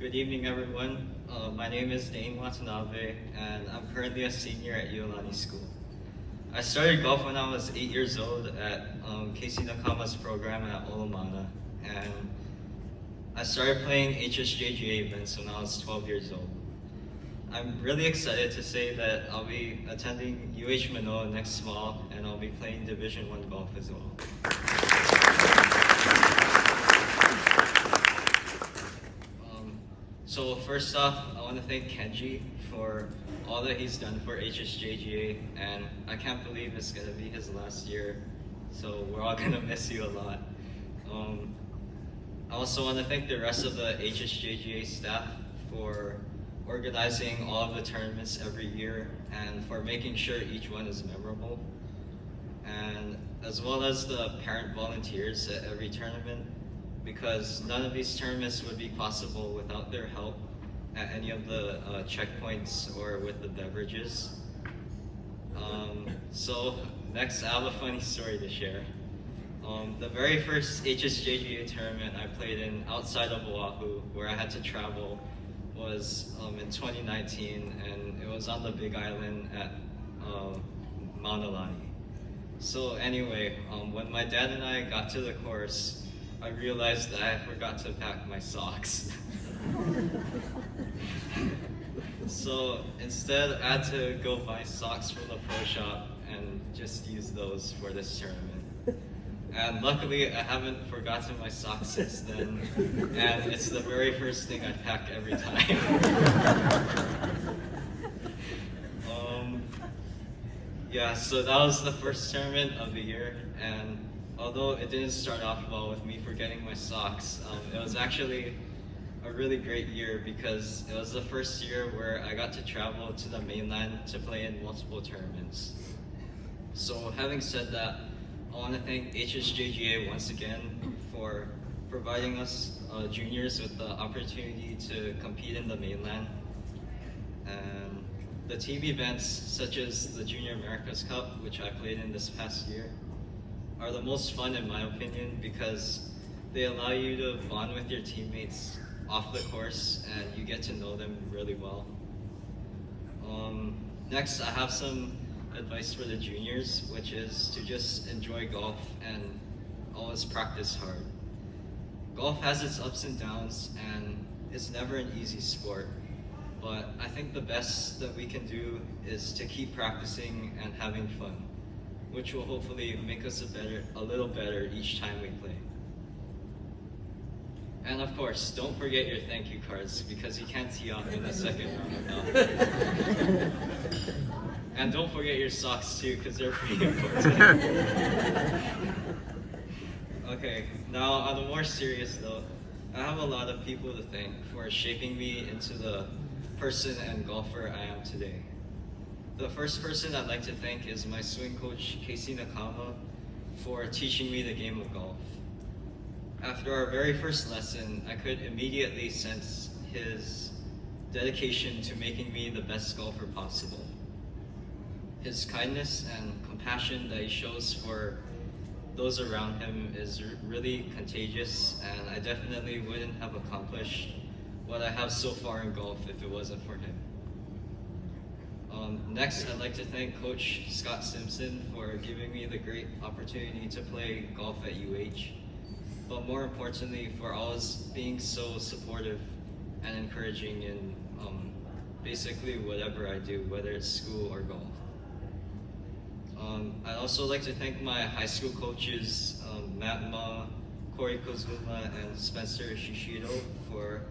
Good evening, everyone. My name is Dane, and I'm currently a senior at Iolani School. I started golf when I was 8 years old at Casey Nakama's program at Olomana, and I started playing HSJGA events when I was 12 years old. I'm really excited to say that I'll be attending UH Manoa next fall, and I'll be playing Division I golf as well. So first off, I want to thank Kenji for all that he's done for HSJGA, and I can't believe it's going to be his last year, so we're all going to miss you a lot. I also want to thank the rest of the HSJGA staff for organizing all of the tournaments every year and for making sure each one is memorable, and as well as the parent volunteers at every tournament, because none of these tournaments would be possible without their help at any of the checkpoints or with the beverages. So next, I have a funny story to share. The very first HSJGA tournament I played in outside of Oahu, where I had to travel, was in 2019, and it was on the Big Island at Mauna Lani. So anyway, when my dad and I got to the course, I realized that I forgot to pack my socks. So instead, I had to go buy socks from the pro shop and just use those for this tournament. And luckily, I haven't forgotten my socks since then, and it's the very first thing I pack every time. Yeah, so that was the first tournament of the year, and although it didn't start off well with me forgetting my socks, it was actually a really great year because it was the first year where I got to travel to the mainland to play in multiple tournaments. So having said that, I want to thank HSJGA once again for providing us juniors with the opportunity to compete in the mainland. And the team events such as the Junior America's Cup, which I played in this past year, are the most fun in my opinion because they allow you to bond with your teammates off the course and you get to know them really well. Next, I have some advice for the juniors, which is to just enjoy golf and always practice hard. Golf has its ups and downs and it's never an easy sport, but I think the best that we can do is to keep practicing and having fun, which will hopefully make us a little better each time we play. And of course, don't forget your thank you cards because you can't tee off in the second round without them. And don't forget your socks too because they're pretty important. Okay, now on a more serious note, I have a lot of people to thank for shaping me into the person and golfer I am today. The first person I'd like to thank is my swing coach, Casey Nakama, for teaching me the game of golf. After our very first lesson, I could immediately sense his dedication to making me the best golfer possible. His kindness and compassion that he shows for those around him is really contagious, and I definitely wouldn't have accomplished what I have so far in golf if it wasn't for him. Next, I'd like to thank Coach Scott Simpson for giving me the great opportunity to play golf at UH, but more importantly, for always being so supportive and encouraging in basically whatever I do, whether it's school or golf. I'd also like to thank my high school coaches, Matt Ma, Corey Kozuma, and Spencer Shishido for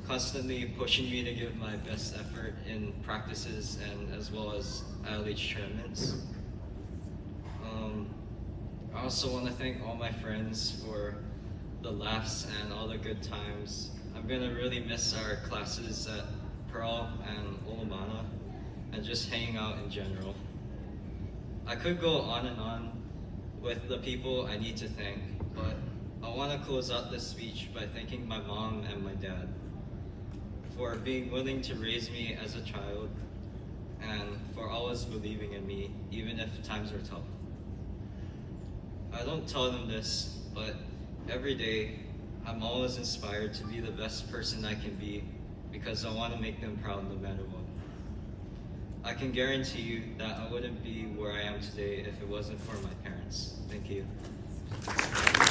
constantly pushing me to give my best effort in practices and as well as ILH tournaments. I also want to thank all my friends for the laughs and all the good times. I'm going to really miss our classes at Pearl and Olomana and just hanging out in general. I could go on and on with the people I need to thank, but I want to close out this speech by thanking my mom and my dad for being willing to raise me as a child and for always believing in me, even if times are tough. I don't tell them this, but every day I'm always inspired to be the best person I can be because I want to make them proud no matter what. I can guarantee you that I wouldn't be where I am today if it wasn't for my parents. Thank you.